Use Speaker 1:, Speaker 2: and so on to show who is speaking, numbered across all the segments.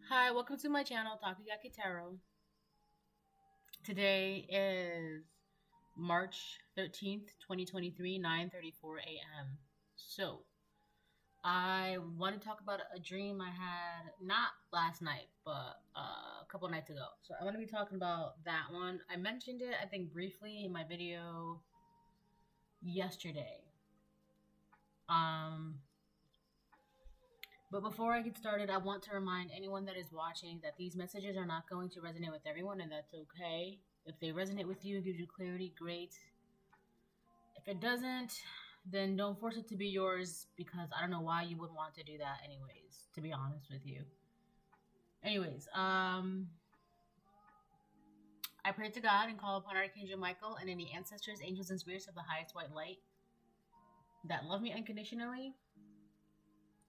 Speaker 1: Hi, welcome to my channel, Takayaki Tarot. Today is March 13th, 2023, 9:34 a.m. So, I want to talk about a dream I had not last night, but a couple nights ago. So, I want to be talking about that one. I mentioned it, I think, briefly in my video yesterday. But before I get started, I want to remind anyone that is watching that these messages are not going to resonate with everyone, and that's okay. If they resonate with you and gives you clarity, great. If it doesn't, then don't force it to be yours, because I don't know why you would want to do that anyways, to be honest with you. Anyways, I pray to God and call upon Archangel Michael and any ancestors, angels, and spirits of the highest white light that love me unconditionally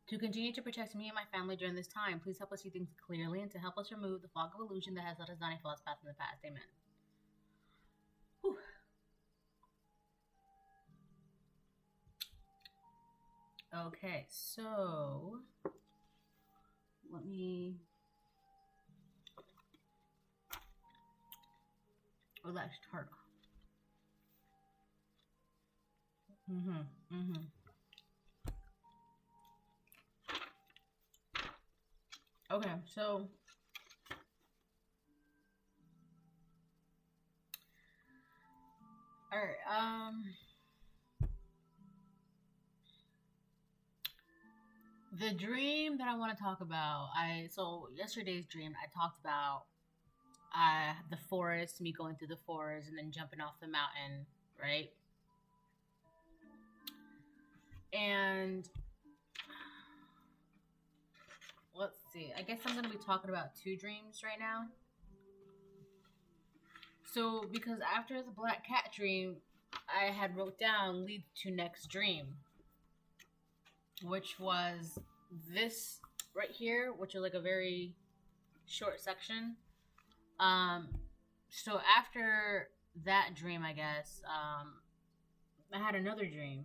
Speaker 1: to continue to protect me and my family during this time. Please help us see things clearly and to help us remove the fog of illusion that has led us down a false path in the past. Amen. Whew. Okay, so let me relax heart. Okay, so all right, the dream that I want to talk about, so yesterday's dream I talked about the forest, me going through the forest and then jumping off the mountain, right? And let's see, I guess I'm going to be talking about two dreams right now. So, because after the black cat dream, I had wrote down lead to next dream, which was this right here, which is like a very short section. So after that dream, I guess, I had another dream.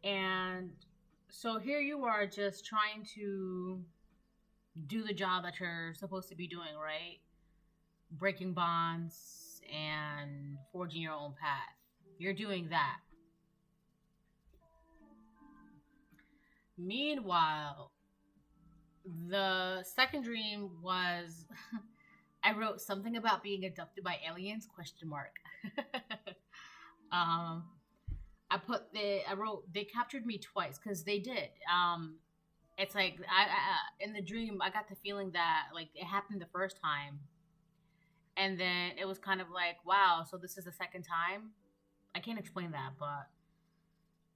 Speaker 1: And so here you are just trying to do the job that you're supposed to be doing, right? Breaking bonds and forging your own path. You're doing that. Meanwhile, the second dream was I wrote something about being abducted by aliens, question mark. I wrote they captured me twice, because they did. It's like I in the dream I got the feeling that like it happened the first time, and then it was kind of like, wow, so this is the second time. I can't explain that, but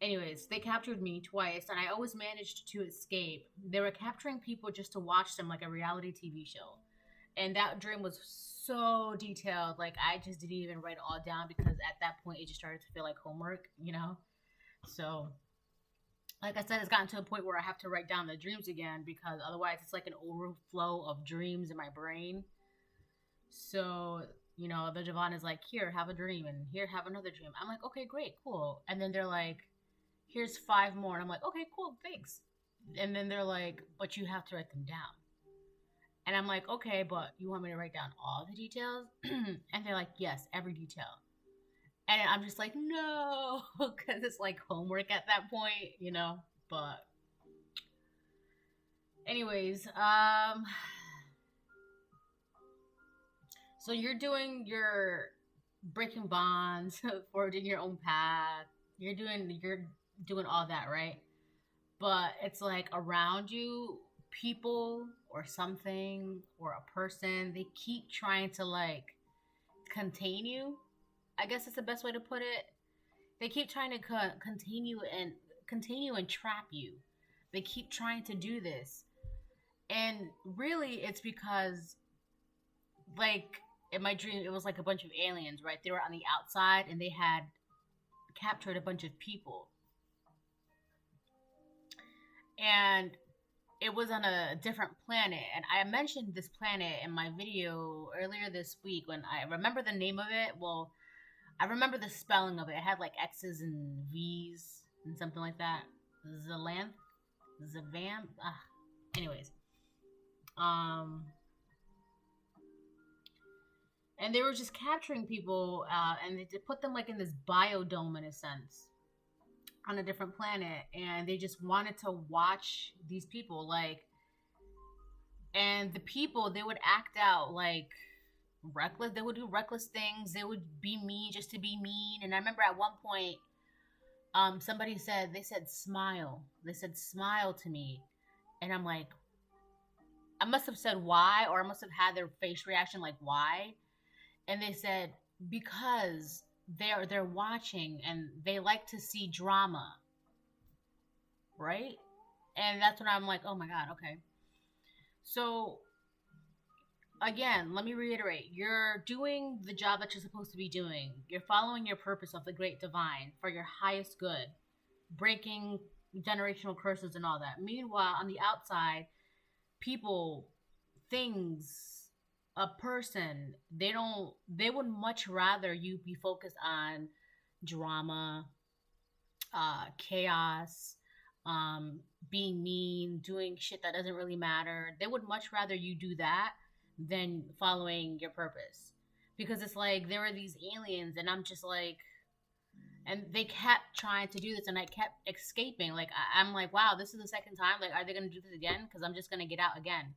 Speaker 1: anyways, they captured me twice, and I always managed to escape. They were capturing people just to watch them, like a reality TV show. And that dream was so detailed. Like, I just didn't even write it all down, because at that point, it just started to feel like homework, you know? So, like I said, it's gotten to a point where I have to write down the dreams again, because otherwise, it's like an overflow of dreams in my brain. So, the Javon is like, here, have a dream, and here, have another dream. I'm like, okay, great, cool. And then they're like, here's 5 more. And I'm like, okay, cool, thanks. And then they're like, but you have to write them down. And I'm like, okay, but you want me to write down all the details? And they're like, yes, every detail. And I'm just like, no, because it's like homework at that point. But anyways, so you're doing your breaking bonds, forging your own path. You're doing all that, right? But it's like around you, people or something or a person, they keep trying to like contain you. I guess that's the best way to put it. They keep trying to continue and trap you. They keep trying to do this. And really, it's because, like, in my dream, it was like a bunch of aliens, right? They were on the outside and they had captured a bunch of people. And it was on a different planet. And I mentioned this planet in my video earlier this week. When I remember the name of it, well, I remember the spelling of it. It had like X's and V's and something like that. Zalanth? Zavam? Anyways, um, and they were just capturing people, and they put them like in this biodome in a sense, on a different planet, and they just wanted to watch these people, like, and the people, they would act out like reckless. They would do reckless things. They would be mean just to be mean. And I remember at one point, somebody said, they said smile. They said smile to me, and I'm like, I must have said why, or I must have had their face reaction like why, and they said because they're watching and they like to see drama, right? And that's when I'm like, oh my god, okay. So again, let me reiterate, you're doing the job that you're supposed to be doing. You're following your purpose of the great divine for your highest good, breaking generational curses and all that. Meanwhile, on the outside, people, things, a person, they would much rather you be focused on drama, chaos, being mean, doing shit that doesn't really matter. They would much rather you do that than following your purpose. Because it's like there were these aliens, and I'm just like, and they kept trying to do this, and I kept escaping. Like, I'm like, wow, this is the second time. Like, are they going to do this again? Because I'm just going to get out again.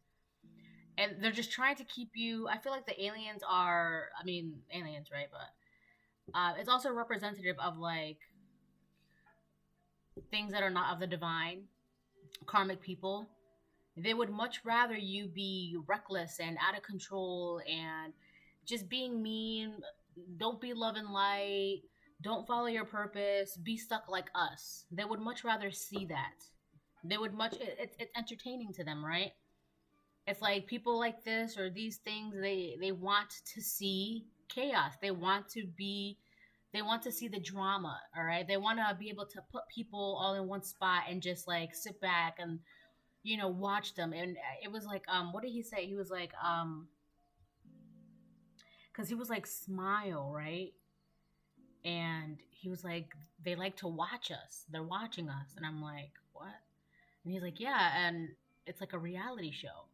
Speaker 1: And they're just trying to keep you. I feel like the aliens are, I mean, aliens, right? But it's also representative of like things that are not of the divine, karmic people. They would much rather you be reckless and out of control and just being mean. Don't be love and light. Don't follow your purpose. Be stuck like us. They would much rather see that. They would much. It's entertaining to them, right? It's like people like this or these things. They want to see chaos. They want to be. They want to see the drama. All right. They want to be able to put people all in one spot and just like sit back and watch them. And it was like, what did he say? He was like, because he was like, smile, right? And he was like, they like to watch us. They're watching us. And I'm like, what? And he's like, yeah. And it's like a reality show.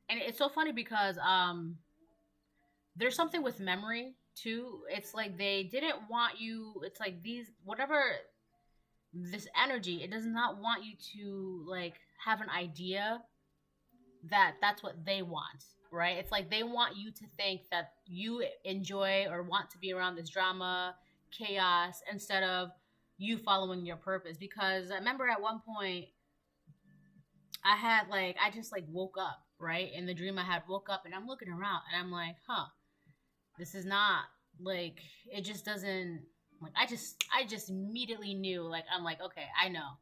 Speaker 1: And it's so funny because there's something with memory too. It's like they didn't want you. It's like these, whatever, this energy, it does not want you to like have an idea that that's what they want, right? It's like they want you to think that you enjoy or want to be around this drama, chaos, instead of you following your purpose. Because I remember at one point I just like woke up, right? In the dream I had woke up and I'm looking around and I'm like, this is not like, it just doesn't, like, I just immediately knew, like, I'm like, okay, I know.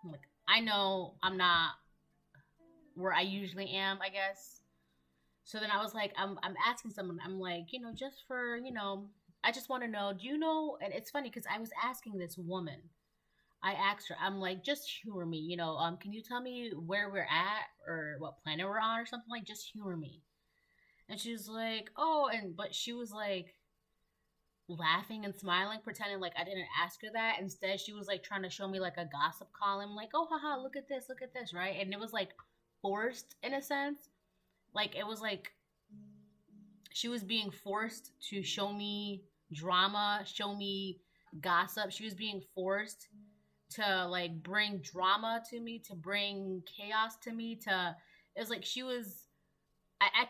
Speaker 1: Like, I know I'm not where I usually am, I guess. So then I was like, I'm asking someone, I'm like, just for, I just want to know, do you know? And it's funny because I was asking this woman. I asked her, I'm like, just humor me, can you tell me where we're at or what planet we're on or something? Like, just humor me. And she was like, oh, but she was like laughing and smiling, pretending like I didn't ask her that. Instead, she was like trying to show me like a gossip column, like, oh, haha, look at this, right? And it was like forced in a sense. Like, it was like she was being forced to show me drama, show me gossip. She was being forced to like bring drama to me, to bring chaos to me, it was like she was, I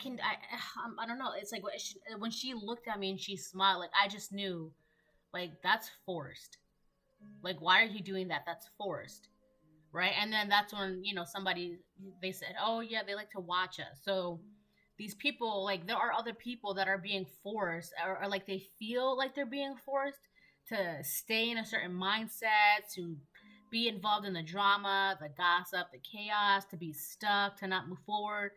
Speaker 1: don't know. It's like when she looked at me and she smiled, like I just knew, like, that's forced. Like, why are you doing that? That's forced, right? And then that's when they said, oh yeah, they like to watch us. So these people, like, there are other people that are being forced, or like they feel like they're being forced to stay in a certain mindset, to be involved in the drama, the gossip, the chaos, to be stuck, to not move forward.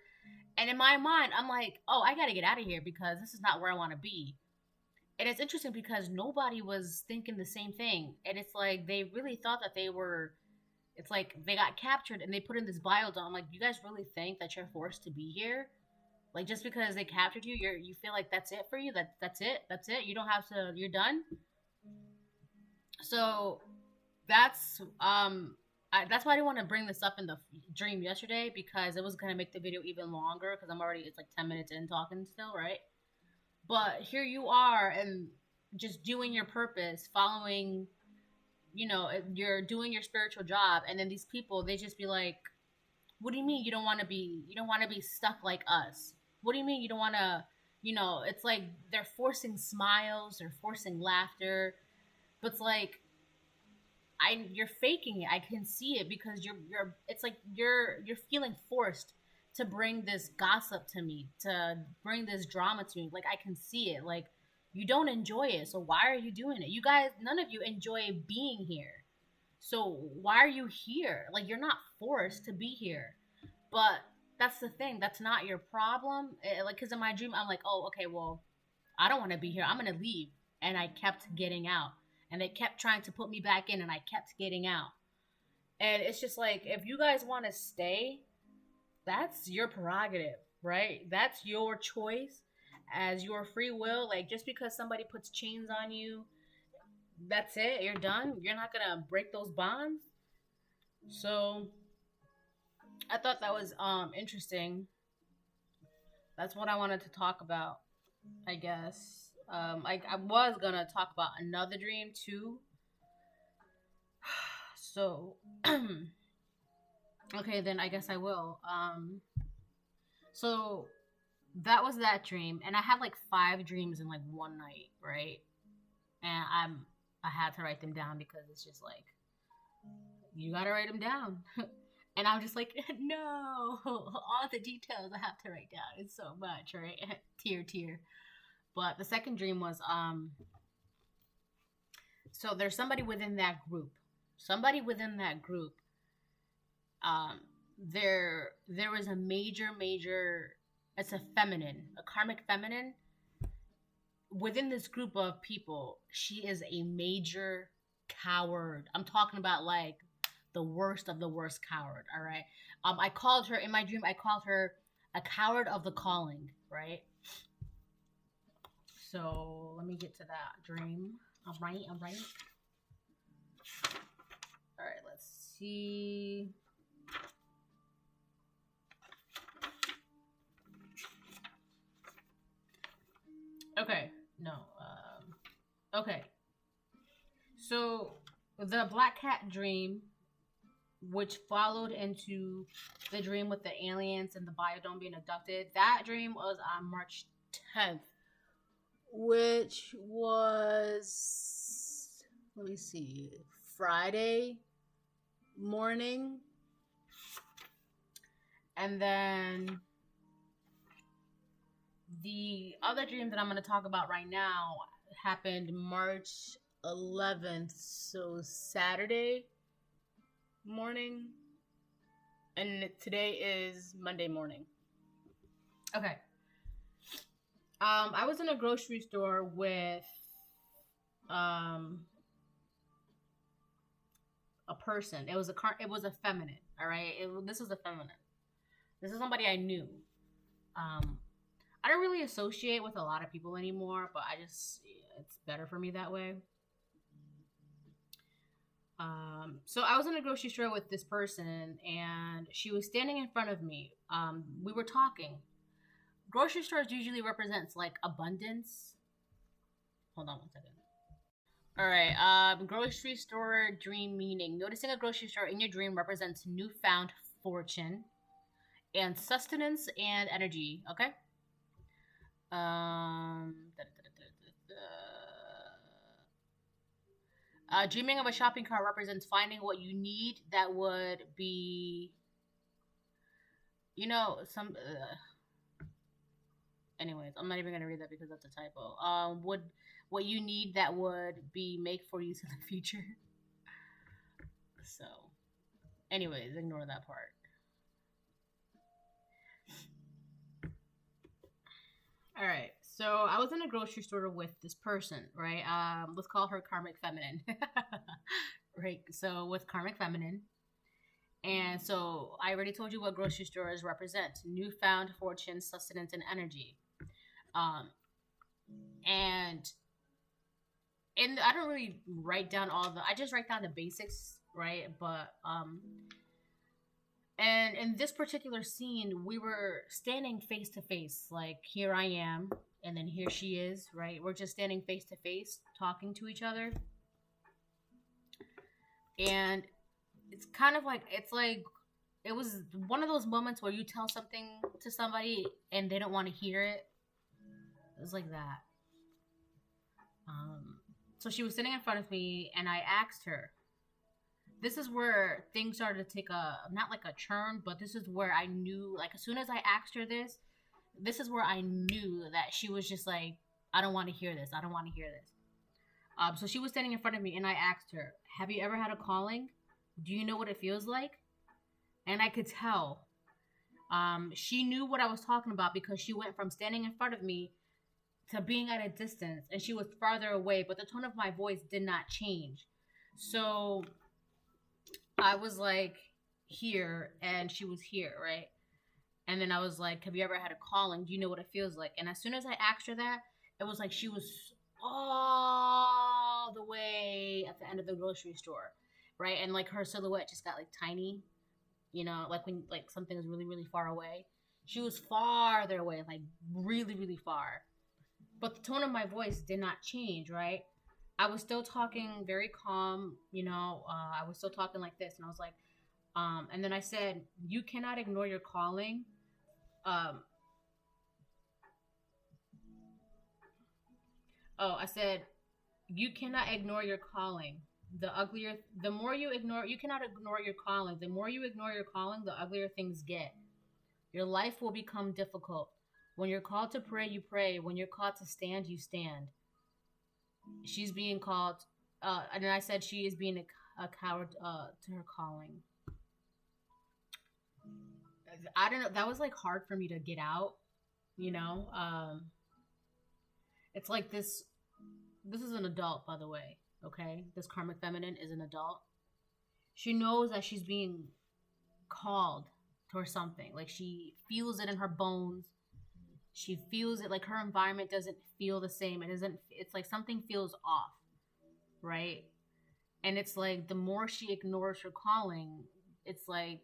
Speaker 1: And in my mind, I'm like, oh, I got to get out of here because this is not where I want to be. And it's interesting because nobody was thinking the same thing. And it's like they really thought that it's like they got captured and they put in this biodome. Like, you guys really think that you're forced to be here? Like, just because they captured you, you feel like that's it for you? That's it? You don't have to, you're done? So that's, I That's why I didn't want to bring this up in the dream yesterday, because it was gonna make the video even longer. Because it's like 10 minutes in talking still, right? But here you are, and just doing your purpose, following, you're doing your spiritual job, and then these people, they just be like, what do you mean you don't want to be stuck like us? What do you mean you don't want to, it's like they're forcing smiles, they're forcing laughter, but it's like, you're faking it. I can see it, because it's like you're feeling forced to bring this gossip to me, to bring this drama to me. Like, I can see it. Like, you don't enjoy it, so why are you doing it? You guys, none of you enjoy being here. So why are you here? Like, you're not forced to be here. But that's the thing. That's not your problem. Like, because in my dream, I'm like, oh, okay, well, I don't want to be here. I'm going to leave. And I kept getting out. And they kept trying to put me back in, and I kept getting out. And it's just like, if you guys want to stay, that's your prerogative, right? That's your choice as your free will. Like, just because somebody puts chains on you, that's it. You're done. You're not going to break those bonds. So I thought that was interesting. That's what I wanted to talk about, I guess. I was gonna talk about another dream too. So okay, then I guess I will. So that was that dream, and I had like 5 dreams in like one night, right? And I had to write them down, because it's just like, you gotta write them down. And I'm just like, no, all the details I have to write down. It's so much, right? Tear. But the second dream was, so there's somebody within that group. There was a major, it's a feminine, a karmic feminine. Within this group of people, she is a major coward. I'm talking about like the worst of the worst coward, all right? I called her, in my dream, I called her a coward of the calling, right? So let me get to that dream. All right. All right, let's see. Okay, no. Okay. So the black cat dream, which followed into the dream with the aliens and the biodome being abducted, that dream was on March 10th. Which was, let me see, Friday morning. And then the other dream that I'm going to talk about right now happened March 11th, so Saturday morning. And today is Monday morning. Okay. I was in a grocery store with a person. It was a feminine. All right. This was a feminine. This is somebody I knew. I don't really associate with a lot of people anymore, but it's better for me that way. So I was in a grocery store with this person, and she was standing in front of me. We were talking. Grocery stores usually represents like abundance. Hold on one second. All right. Grocery store dream meaning. Noticing a grocery store in your dream represents newfound fortune and sustenance and energy. Okay. Dreaming of a shopping cart represents finding what you need that would be, anyways, I'm not even gonna read that because that's a typo. What you need that would be make for use in the future. So, anyways, ignore that part. All right. So I was in a grocery store with this person, right? Let's call her karmic feminine. Right. So with karmic feminine. And so I already told you what grocery stores represent: newfound fortune, sustenance, and energy. And I don't really write down I just write down the basics right? But and in this particular scene, we were standing face to face. Like, here I am, and then here she is, right? We're just standing face to face, talking to each other. And it's kind of like, it's like, it was one of those moments where you tell something to somebody and they don't want to hear it. It was like that. So she was sitting in front of me, and I asked her. This is where things started to take a, not like a turn, but this is where I knew, like, as soon as I asked her this is where I knew that she was just like, I don't want to hear this. I don't want to hear this. So she was standing in front of me, and I asked her, have you ever had a calling? Do you know what it feels like? And I could tell. She knew what I was talking about because she went from standing in front of me to being at a distance, and she was farther away, but the tone of my voice did not change. So I was like here, and she was here, right? And then I was like, have you ever had a calling? Do you know what it feels like? And as soon as I asked her that, it was like she was all the way at the end of the grocery store, right? And like her silhouette just got like tiny, like when like something is really, really far away. She was farther away, like really, really far. But the tone of my voice did not change, right? I was still talking very calm, I was still talking like this. And I was like, and then I said, you cannot ignore your calling. I said, you cannot ignore your calling. The more you ignore, you cannot ignore your calling. The more you ignore your calling, the uglier things get. Your life will become difficult. When you're called to pray, you pray. When you're called to stand, you stand. She's being called, and then I said she is being a coward to her calling. I don't know. That was like hard for me to get out, It's like this. This is an adult, by the way. Okay, this karmic feminine is an adult. She knows that she's being called towards something. Like, she feels it in her bones. She feels it, like her environment doesn't feel the same. It's like something feels off, right? And it's like the more she ignores her calling, it's like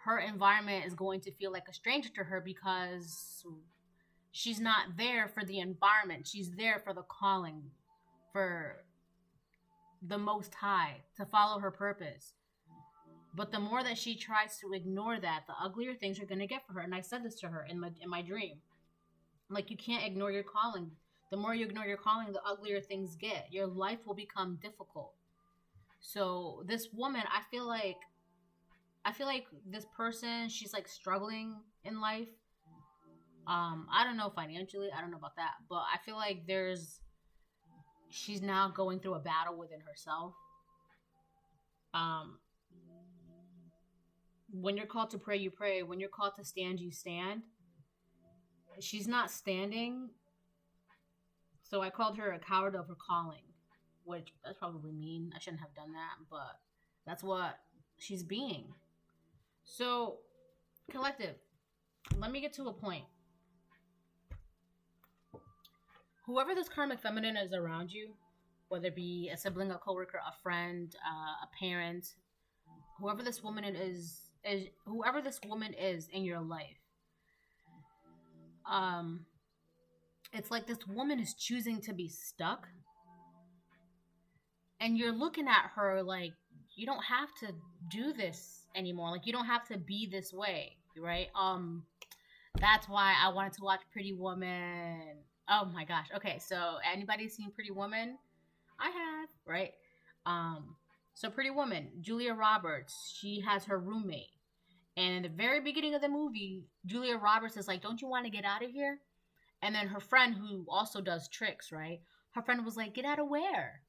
Speaker 1: her environment is going to feel like a stranger to her because she's not there for the environment. She's there for the calling, for the Most High, to follow her purpose. But the more that she tries to ignore that, the uglier things are going to get for her. And I said this to her in my dream. Like, you can't ignore your calling. The more you ignore your calling, the uglier things get. Your life will become difficult. So this woman, I feel like this person, she's like struggling in life. I don't know financially. I don't know about that. But I feel like she's now going through a battle within herself. When you're called to pray, you pray. When you're called to stand, you stand. She's not standing. So I called her a coward of her calling, which that's probably mean. I shouldn't have done that, but that's what she's being. So, collective, let me get to a point. Whoever this karmic feminine is around you, whether it be a sibling, a coworker, a friend, a parent, whoever this woman is in your life, it's like this woman is choosing to be stuck, and you're looking at her like, you don't have to do this anymore. Like, you don't have to be this way, right? That's why I wanted to watch Pretty Woman. Oh my gosh. Okay, so anybody seen Pretty Woman? I have, right? So Pretty Woman, Julia Roberts, she has her roommate. And in the very beginning of the movie, Julia Roberts is like, don't you want to get out of here? And then her friend, who also does tricks, right? Her friend was like, get out of where?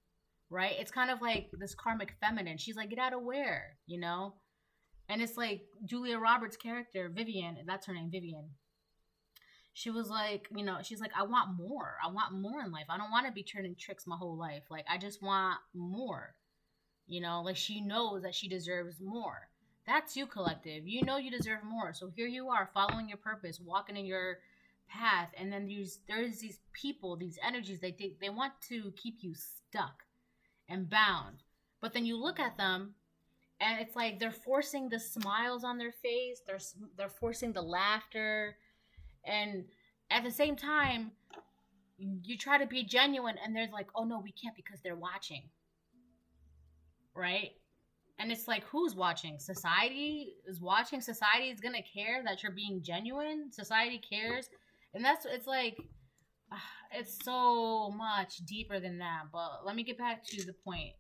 Speaker 1: Right? It's kind of like this karmic feminine. She's like, get out of where? And it's like Julia Roberts' character, Vivian, that's her name, Vivian. She was like, she's like, I want more. I want more in life. I don't want to be turning tricks my whole life. Like, I just want more. Like, she knows that she deserves more. That's you, collective. You know you deserve more. So here you are, following your purpose, walking in your path. And then there's these people, these energies, they want to keep you stuck and bound. But then you look at them, and it's like they're forcing the smiles on their face. They're forcing the laughter, and at the same time, you try to be genuine, and they're like, "Oh no, we can't because they're watching." Right? And it's like, who's watching? Society is watching. Society is gonna care that you're being genuine. Society cares, and that's it's like it's so much deeper than that. But let me get back to the point.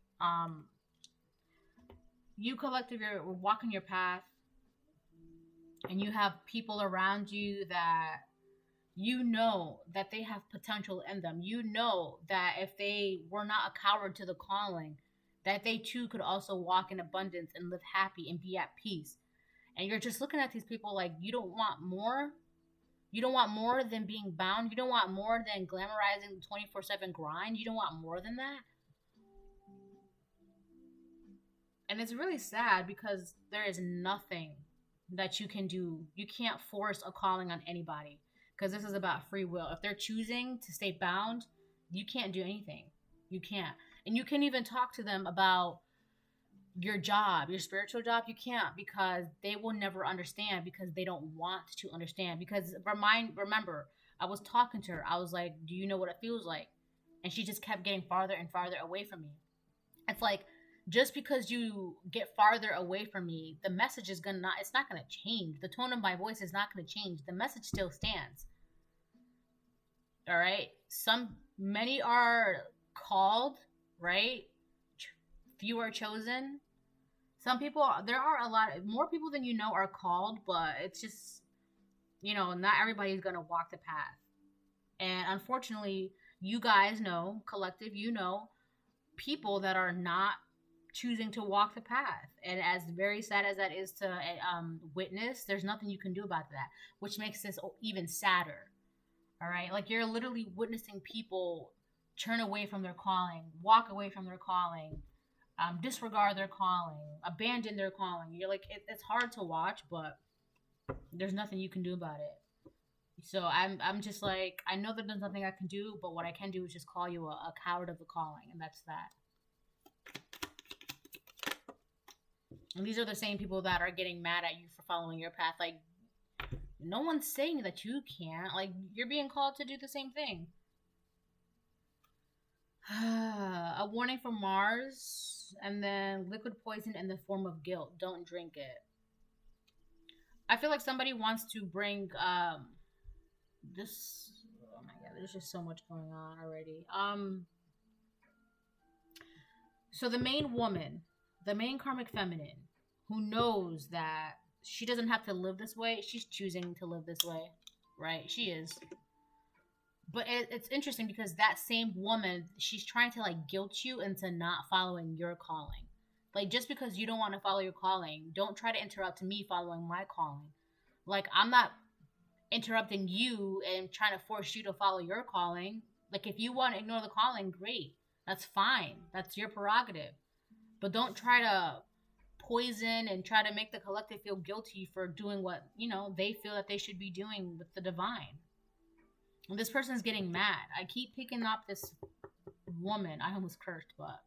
Speaker 1: You collective, you're walking your path, and you have people around you that you know that they have potential in them. You know that if they were not a coward to the calling, that they too could also walk in abundance and live happy and be at peace. And you're just looking at these people like you don't want more. You don't want more than being bound. You don't want more than glamorizing the 24/7 grind. You don't want more than that. And it's really sad because there is nothing that you can do. You can't force a calling on anybody because this is about free will. If they're choosing to stay bound, you can't do anything. You can't. And you can even talk to them about your job, your spiritual job. You can't because they will never understand because they don't want to understand. Because remember, I was talking to her. I was like, "Do you know what it feels like?" And she just kept getting farther and farther away from me. It's like just because you get farther away from me, the message is it's not gonna change. The tone of my voice is not gonna change. The message still stands. All right. Many are called, right? Few are chosen. Some people, there are a lot more people than you know are called, but it's just, not everybody's gonna walk the path. And unfortunately, you guys know, collective, people that are not choosing to walk the path. And as very sad as that is to witness, there's nothing you can do about that, which makes this even sadder. All right, like you're literally witnessing people turn away from their calling, walk away from their calling, disregard their calling, abandon their calling. You're like, it's hard to watch, but there's nothing you can do about it. So I'm just like, I know that there's nothing I can do, but what I can do is just call you a coward of the calling, and that's that. And these are the same people that are getting mad at you for following your path. Like, no one's saying that you can't. Like, you're being called to do the same thing. A warning from Mars, and then liquid poison in the form of guilt. Don't drink it. I feel like somebody wants to bring this. Oh my god, there's just so much going on already. So the main woman, the main karmic feminine, who knows that she doesn't have to live this way, she's choosing to live this way, right? She is. But it's interesting because that same woman, she's trying to like guilt you into not following your calling. Like, just because you don't want to follow your calling, don't try to interrupt me following my calling. Like, I'm not interrupting you and trying to force you to follow your calling. Like, if you want to ignore the calling, great. That's fine. That's your prerogative. But don't try to poison and try to make the collective feel guilty for doing what, they feel that they should be doing with the divine. And this person's getting mad. I keep picking up this woman. I almost cursed, but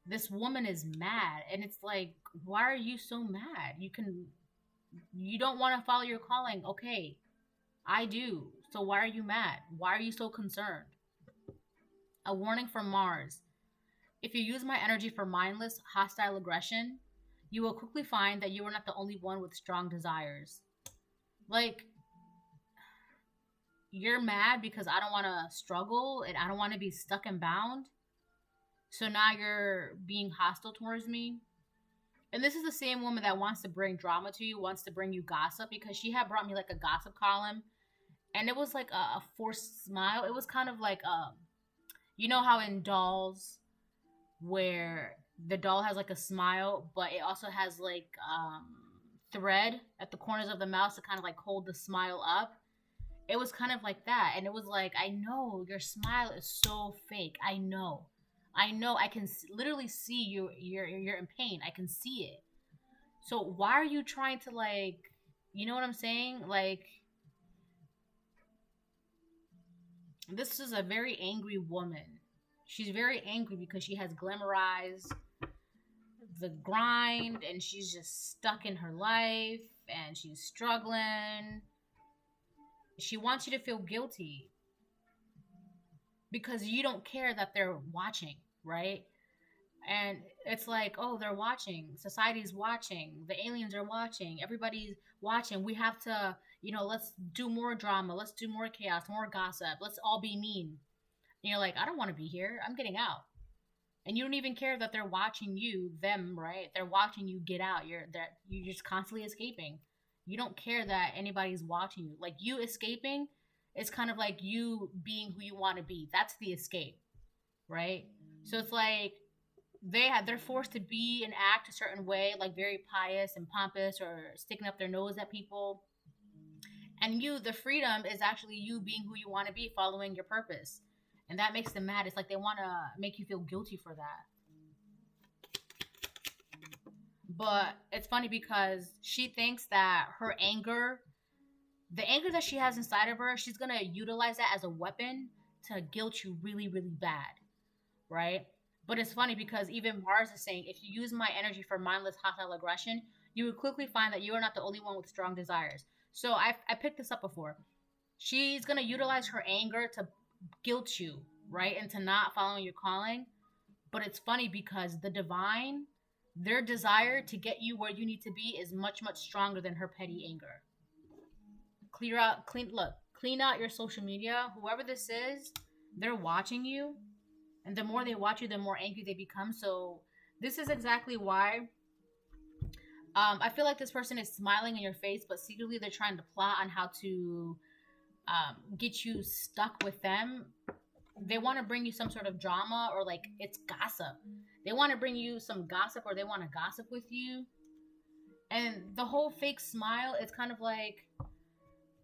Speaker 1: this woman is mad. And it's like, why are you so mad? You don't want to follow your calling. Okay, I do. So why are you mad? Why are you so concerned? A warning from Mars. If you use my energy for mindless, hostile aggression, you will quickly find that you are not the only one with strong desires. Like, you're mad because I don't want to struggle and I don't want to be stuck and bound. So now you're being hostile towards me. And this is the same woman that wants to bring drama to you, wants to bring you gossip, because she had brought me like a gossip column. And it was like a forced smile. It was kind of like, you know how in dolls, where the doll has like a smile, but it also has like thread at the corners of the mouth to kind of like hold the smile up. It was kind of like that. And it was like, I know your smile is so fake. I know. I can literally see you're in pain. I can see it. So why are you trying to, like, you know what I'm saying? Like, this is a very angry woman. She's very angry because she has glamorized the grind and she's just stuck in her life and she's struggling. She wants you to feel guilty because you don't care that they're watching, right? And it's like, oh, they're watching. Society's watching. The aliens are watching. Everybody's watching. We have to, let's do more drama. Let's do more chaos, more gossip. Let's all be mean. And you're like, I don't want to be here. I'm getting out. And you don't even care that they're watching them, right? They're watching you get out. You're just constantly escaping. You don't care that anybody's watching you. Like, you escaping is kind of like you being who you want to be. That's the escape, right? So it's like they're forced to be and act a certain way, like very pious and pompous or sticking up their nose at people. And the freedom is actually you being who you want to be, following your purpose. And that makes them mad. It's like they want to make you feel guilty for that. But it's funny because she thinks that her anger, the anger that she has inside of her, she's going to utilize that as a weapon to guilt you really, really bad. Right? But it's funny because even Mars is saying, if you use my energy for mindless hostile aggression, you will quickly find that you are not the only one with strong desires. So I picked this up before. She's going to utilize her anger to guilt you, right? Into not following your calling. But it's funny because the divine, their desire to get you where you need to be is much, much stronger than her petty anger. Clean out your social media. Whoever this is, they're watching you. And the more they watch you, the more angry they become. So this is exactly why I feel like this person is smiling in your face, but secretly they're trying to plot on how to get you stuck with them. They want to bring you some sort of drama, or like it's gossip. They want to bring you some gossip, or they want to gossip with you. And the whole fake smile, it's kind of like,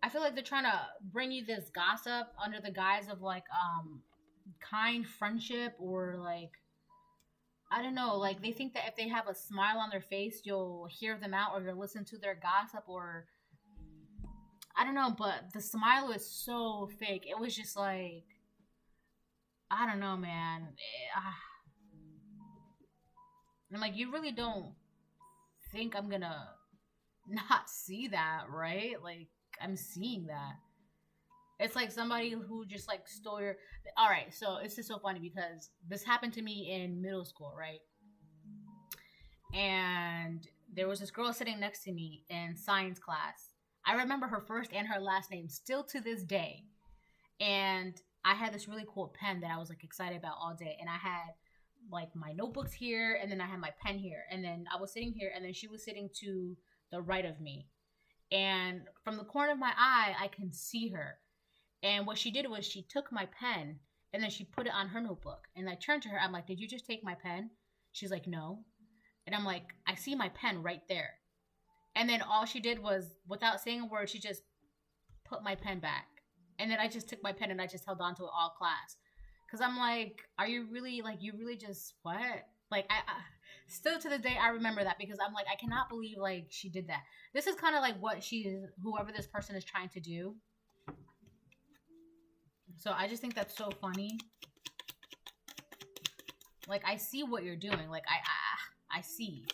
Speaker 1: I feel like they're trying to bring you this gossip under the guise of like kind friendship, or like, I don't know, like they think that if they have a smile on their face, you'll hear them out, or you'll listen to their gossip, or I don't know. But the smile was so fake. It was just like, I don't know, man. I'm like, you really don't think I'm gonna not see that, right? Like, I'm seeing that. It's like somebody who just like stole your. All right, so it's just so funny because this happened to me in middle school, right? And there was this girl sitting next to me in science class. I remember her first and her last name still to this day. And I had this really cool pen that I was like excited about all day. And I had like my notebooks here, and then I had my pen here. And then I was sitting here, and then she was sitting to the right of me. And from the corner of my eye, I can see her. And what she did was she took my pen and then she put it on her notebook. And I turned to her. I'm like, did you just take my pen? She's like, no. And I'm like, I see my pen right there. And then all she did was, without saying a word, she just put my pen back. And then I just took my pen and I just held on to it all class. Because I'm like, are you really, like, you really just, what? Like, I still to this day, I remember that because I'm like, I cannot believe, like, she did that. This is kind of like what whoever this person is trying to do. So I just think that's so funny. Like, I see what you're doing. Like, I see.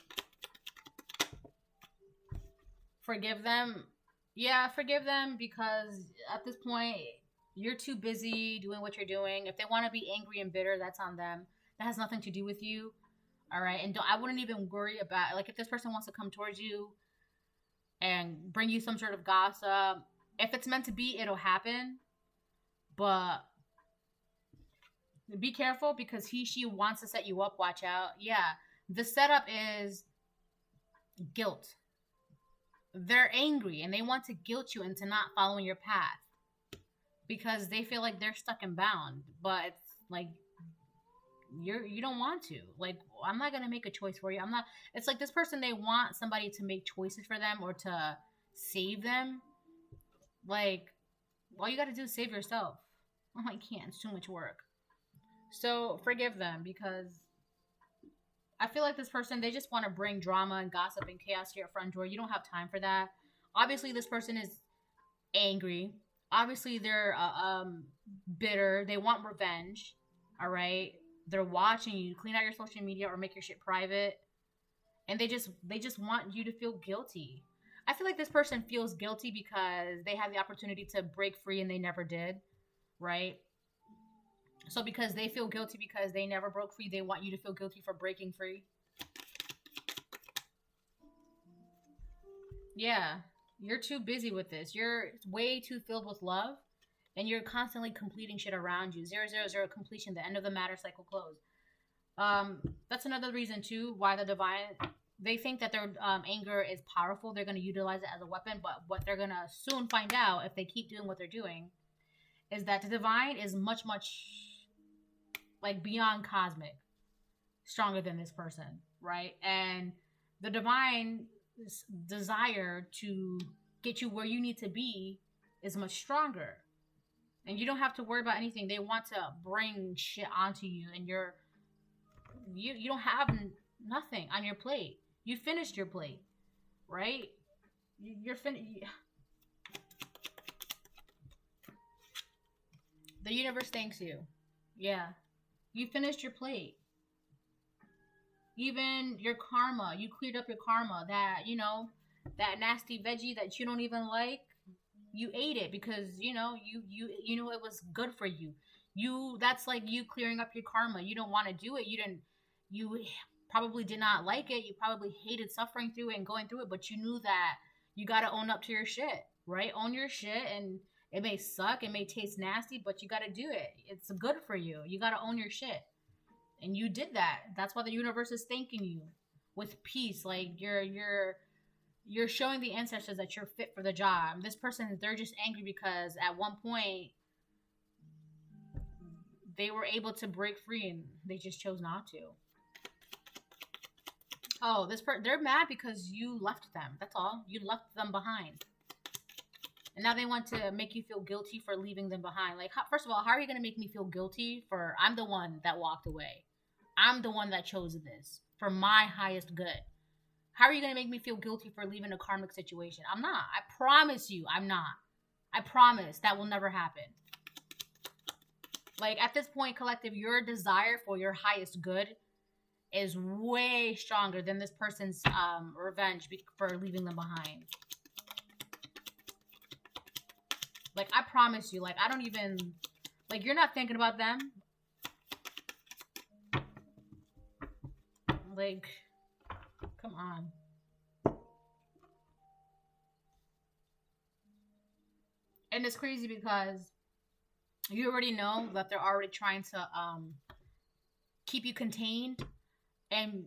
Speaker 1: Forgive them. Yeah, forgive them because at this point, you're too busy doing what you're doing. If they want to be angry and bitter, that's on them. That has nothing to do with you. All right? And I wouldn't even worry about, like, if this person wants to come towards you and bring you some sort of gossip, if it's meant to be, it'll happen. But be careful because she wants to set you up. Watch out. Yeah. The setup is guilt. They're angry and they want to guilt you into not following your path because they feel like they're stuck and bound. But it's like, you don't want to. Like, I'm not going to make a choice for you. It's like this person, they want somebody to make choices for them or to save them. Like, all you got to do is save yourself. I can't. It's too much work. So forgive them because I feel like this person, they just want to bring drama and gossip and chaos to your front door. You don't have time for that. Obviously, this person is angry. Obviously, they're bitter. They want revenge. All right? They're watching you. Clean out your social media or make your shit private. and they just want you to feel guilty. I feel like this person feels guilty because they had the opportunity to break free and they never did, right? So because they feel guilty because they never broke free, they want you to feel guilty for breaking free. Yeah, you're too busy with this. You're way too filled with love, and you're constantly completing shit around you. 000 completion, the end of the matter cycle closed. That's another reason too why the divine, they think that their anger is powerful. They're going to utilize it as a weapon, but what they're going to soon find out if they keep doing what they're doing is that the divine is much, much like beyond cosmic, stronger than this person, right? And the divine desire to get you where you need to be is much stronger. And you don't have to worry about anything. They want to bring shit onto you, and you don't have nothing on your plate. You finished your plate, right? You're finished. The universe thanks you. Yeah. You finished your plate. Even your karma, you cleared up your karma. That, that nasty veggie that you don't even like, you ate it because, you know it was good for you. That's like you clearing up your karma. You don't want to do it. You probably did not like it. You probably hated suffering through it and going through it, but you knew that you got to own up to your shit, right? Own your shit, and it may suck, it may taste nasty, but you got to do it. It's good for you. You got to own your shit. And you did that. That's why the universe is thanking you with peace. Like you're showing the ancestors that you're fit for the job. This person, they're just angry because at one point they were able to break free and they just chose not to. Oh, they're mad because you left them. That's all. You left them behind. And now they want to make you feel guilty for leaving them behind. Like, first of all, how are you going to make me feel guilty for I'm the one that walked away? I'm the one that chose this for my highest good. How are you going to make me feel guilty for leaving a karmic situation? I'm not. I promise you, I'm not. I promise that will never happen. Like, at this point, collective, your desire for your highest good is way stronger than this person's revenge for leaving them behind. Like, I promise you, like, I don't even, like, you're not thinking about them. Like, come on. And it's crazy because you already know that they're already trying to keep you contained, and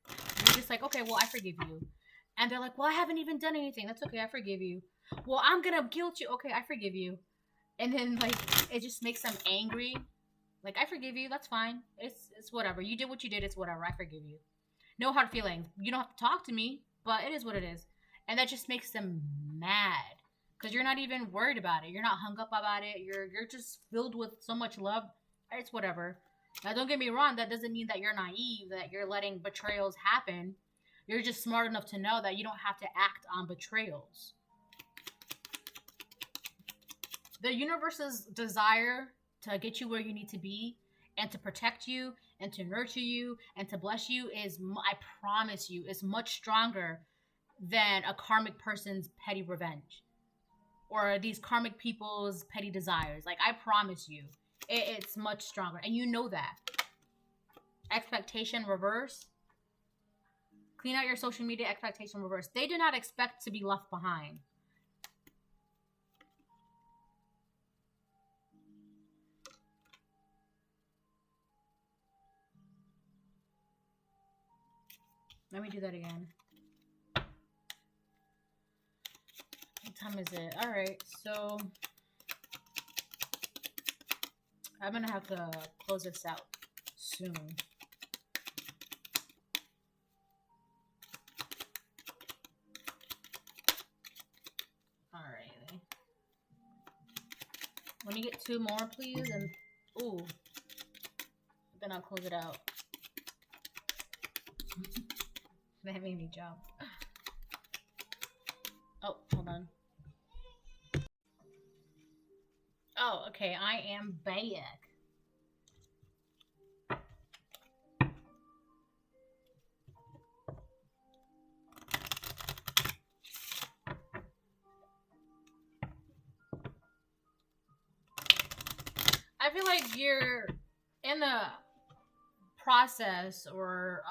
Speaker 1: you're just like, okay, well, I forgive you. And they're like, well, I haven't even done anything. That's okay, I forgive you. Well, I'm gonna guilt you. Okay, I forgive you. And then, like, it just makes them angry. Like, I forgive you. That's fine. It's whatever. You did what you did. It's whatever. I forgive you. No hard feelings. You don't have to talk to me, but it is what it is. And that just makes them mad because you're not even worried about it. You're not hung up about it. You're just filled with so much love. It's whatever. Now, don't get me wrong. That doesn't mean that you're naive, that you're letting betrayals happen. You're just smart enough to know that you don't have to act on betrayals. The universe's desire to get you where you need to be and to protect you and to nurture you and to bless you is, I promise you, is much stronger than a karmic person's petty revenge or these karmic people's petty desires. Like, I promise you, it's much stronger. And you know that. Expectation reverse. Clean out your social media. Expectation reverse. They do not expect to be left behind. Let me do that again. What time is it? All right, so I'm gonna have to close this out soon. All right. Let me get 2 more, please, and ooh, then I'll close it out. That made me jump. Oh, hold on. Oh, okay, I am back. I feel like you're in the process, or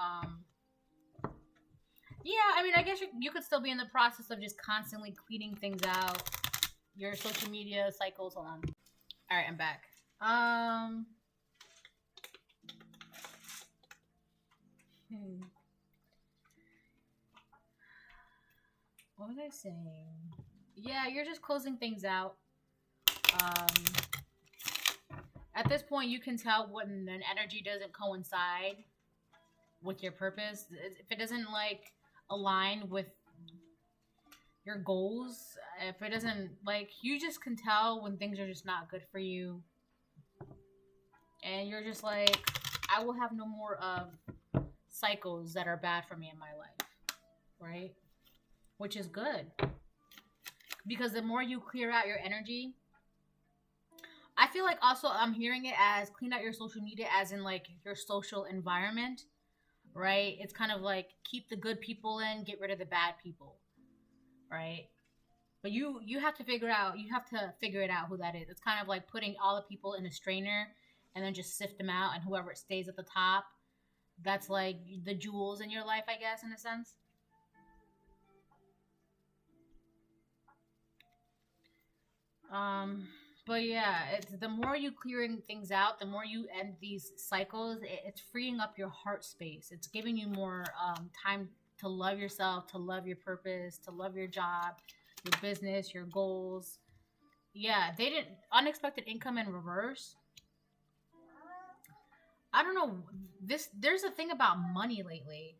Speaker 1: yeah, I mean, I guess you could still be in the process of just constantly cleaning things out. Your social media cycles. Hold on. All right, I'm back. What was I saying? Yeah, you're just closing things out. Um, at this point, you can tell when an energy doesn't coincide with your purpose. If it doesn't like align with your goals, if it doesn't like, you just can tell when things are just not good for you, and you're just like, I will have no more of cycles that are bad for me in my life, right? Which is good, because the more you clear out your energy, I feel like also I'm hearing it as clean out your social media as in like your social environment, right? It's kind of like keep the good people in, get rid of the bad people, right? But you have to figure it out who that is. It's kind of like putting all the people in a strainer and then just sift them out, and whoever stays at the top, that's like the jewels in your life, I guess, in a sense. But yeah, it's the more you clearing things out, the more you end these cycles. It's freeing up your heart space. It's giving you more time to love yourself, to love your purpose, to love your job, your business, your goals. Yeah, they didn't unexpected income in reverse. I don't know. There's a thing about money lately.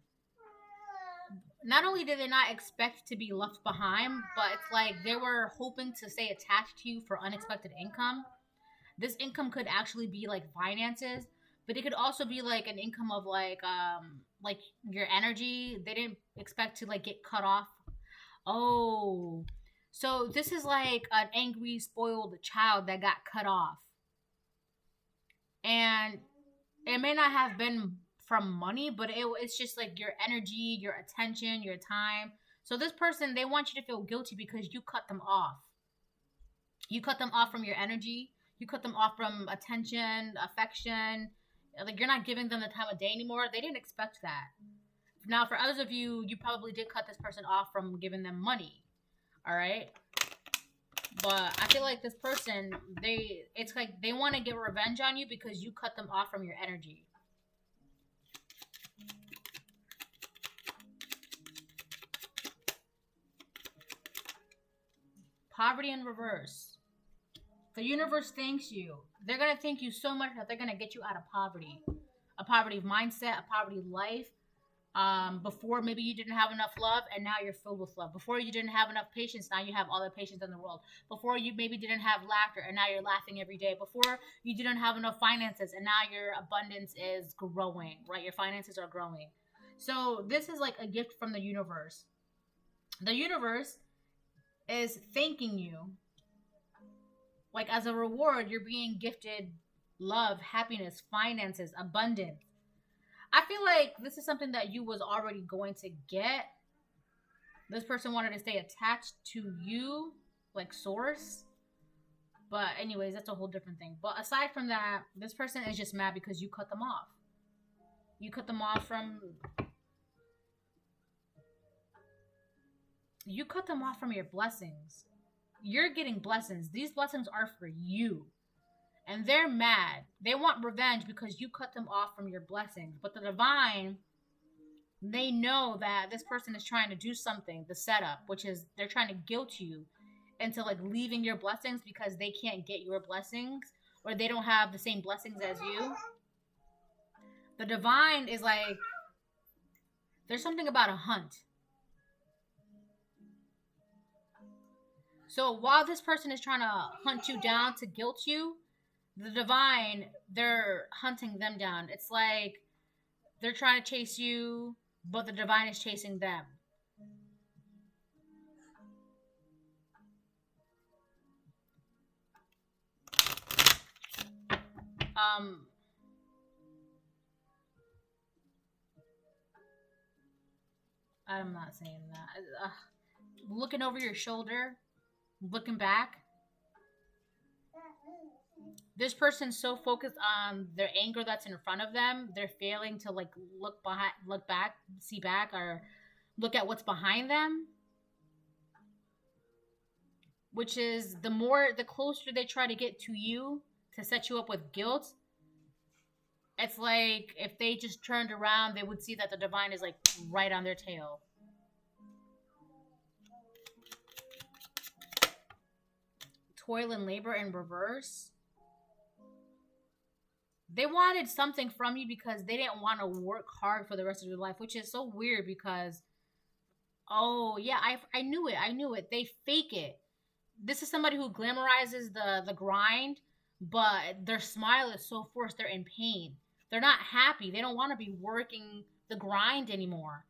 Speaker 1: Not only did they not expect to be left behind, but it's like they were hoping to stay attached to you for unexpected income. This income could actually be like finances, but it could also be like an income of like your energy. They didn't expect to like get cut off. Oh, so this is like an angry, spoiled child that got cut off, and it may not have been from money, but it's just like your energy, your attention, your time. So this person, they want you to feel guilty because you cut them off. You cut them off from your energy. You cut them off from attention, affection. Like you're not giving them the time of day anymore. They didn't expect that. Now, for others of you, you probably did cut this person off from giving them money. All right. But I feel like this person, it's like they want to get revenge on you because you cut them off from your energy. Poverty in reverse. The universe thanks you. They're going to thank you so much that they're going to get you out of poverty. A poverty mindset, a poverty life. Before maybe you didn't have enough love, and now you're filled with love. Before you didn't have enough patience, now you have all the patience in the world. Before you maybe didn't have laughter, and now you're laughing every day. Before you didn't have enough finances, and now your abundance is growing, right? Your finances are growing. So this is like a gift from the universe. The universe is thanking you. Like as a reward, you're being gifted love, happiness, finances, abundance. I feel like this is something that you was already going to get. This person wanted to stay attached to you, like source. But anyways, that's a whole different thing. But aside from that, this person is just mad because you cut them off. You cut them off from your blessings. You're getting blessings. These blessings are for you. And they're mad. They want revenge because you cut them off from your blessings. But the divine, they know that this person is trying to do something, the setup, which is they're trying to guilt you into like leaving your blessings because they can't get your blessings, or they don't have the same blessings as you. The divine is like, there's something about a hunt. So while this person is trying to hunt you down to guilt you, the divine, they're hunting them down. It's like they're trying to chase you, but the divine is chasing them. I'm not saying that. Looking over your shoulder, looking back. This person's so focused on their anger that's in front of them, they're failing to like look behind, look back, see back, or look at what's behind them. Which is the closer they try to get to you to set you up with guilt. It's like if they just turned around, they would see that the divine is like right on their tail. Toil and labor in reverse. They wanted something from you because they didn't want to work hard for the rest of their life, which is so weird because, oh yeah, I knew it. They fake it. This is somebody who glamorizes the grind, but their smile is so forced. They're in pain. They're not happy. They don't want to be working the grind anymore.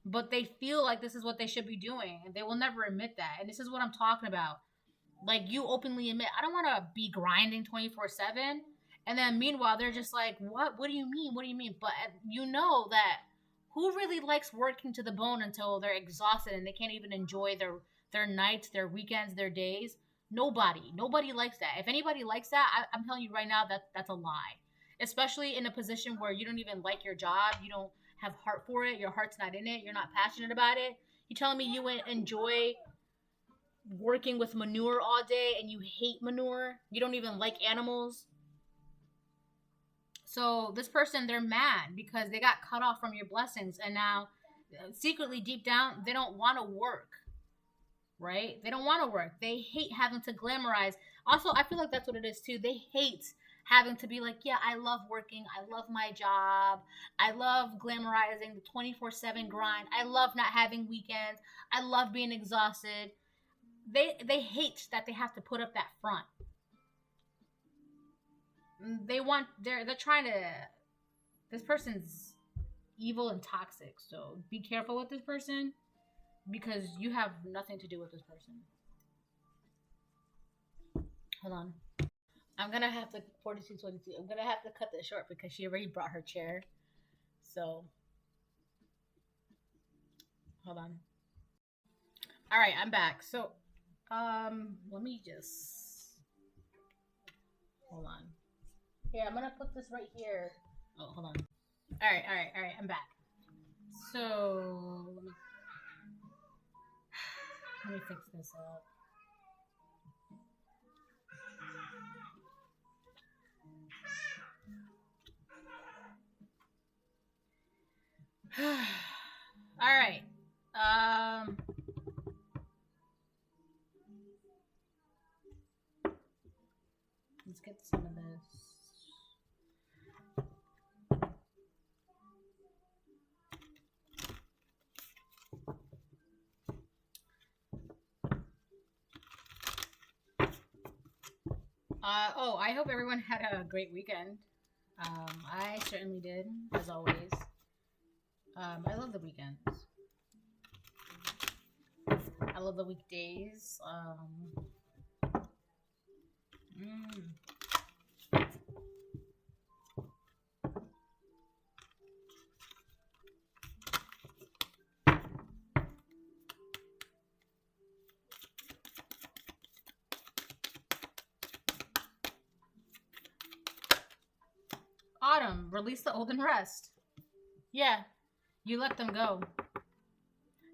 Speaker 1: But they feel like this is what they should be doing, and they will never admit that. And this is what I'm talking about. Like, you openly admit, I don't want to be grinding 24/7. And then meanwhile, they're just like, what? What do you mean? What do you mean? But you know that who really likes working to the bone until they're exhausted and they can't even enjoy their nights, their weekends, their days? Nobody likes that. If anybody likes that, I'm telling you right now that that's a lie. Especially in a position where you don't even like your job, you don't have heart for it, your heart's not in it, you're not passionate about it. You telling me you enjoy working with manure all day and you hate manure? You don't even like animals? So this person, they're mad because they got cut off from your blessings, and now secretly deep down they don't want to work, right? They don't want to work. They hate having to glamorize. Also, I feel like that's what it is too. They hate having to be like, yeah, I love working, I love my job, I love glamorizing the 24/7 grind, I love not having weekends, I love being exhausted. They hate that they have to put up that front. They're trying to, this person's evil and toxic, so be careful with this person because you have nothing to do with this person. Hold on, I'm gonna have to 4222. I'm gonna have to cut this short because she already brought her chair. So hold on. All right, I'm back. So let me just hold on. Here, I'm gonna put this right here. Oh, hold on. All right. I'm back. So let me fix this up. All right. Let's get some of this. I hope everyone had a great weekend. I certainly did, as always. I love the weekends. I love the weekdays. Autumn, release the old and rest. Yeah, you let them go.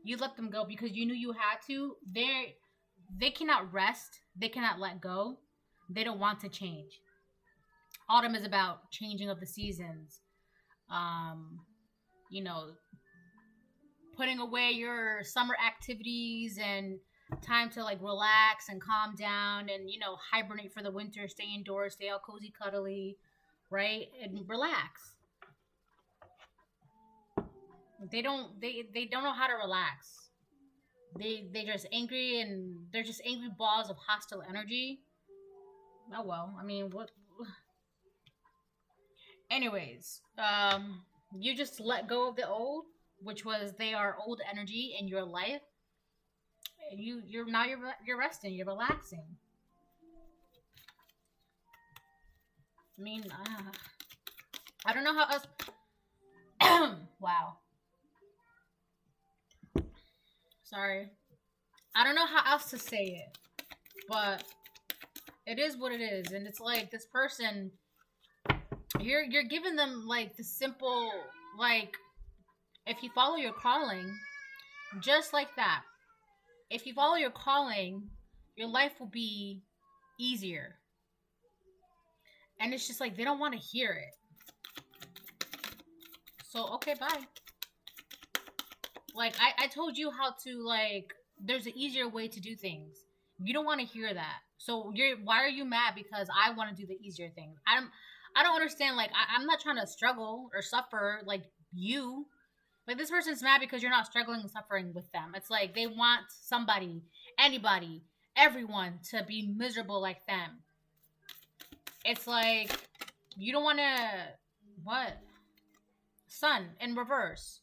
Speaker 1: You let them go because you knew you had to. They cannot rest. They cannot let go. They don't want to change. Autumn is about changing of the seasons. Um, you know, putting away your summer activities and time to like relax and calm down and hibernate for the winter, stay indoors, stay all cozy cuddly, right? And relax. They don't know how to relax. They just angry, and they're just angry balls of hostile energy. Oh well, I mean, what? Anyways, you just let go of the old, which was they are old energy in your life. You're resting, you're relaxing. I mean, I don't know how else. Wow. Sorry. I don't know how else to say it, but It is what it is, and it's like this person, you're giving them like the simple, like, if you follow your calling, just like that. If you follow your calling, your life will be easier. And it's just like they don't want to hear it. So okay, bye. Like I told you how to, like, there's an easier way to do things. You don't want to hear that. So why are you mad because I want to do the easier thing? I don't understand. Like I'm not trying to struggle or suffer like you. Like this person's mad because you're not struggling and suffering with them. It's like they want somebody, anybody, everyone to be miserable like them. It's like you don't want to, what? Sun in reverse.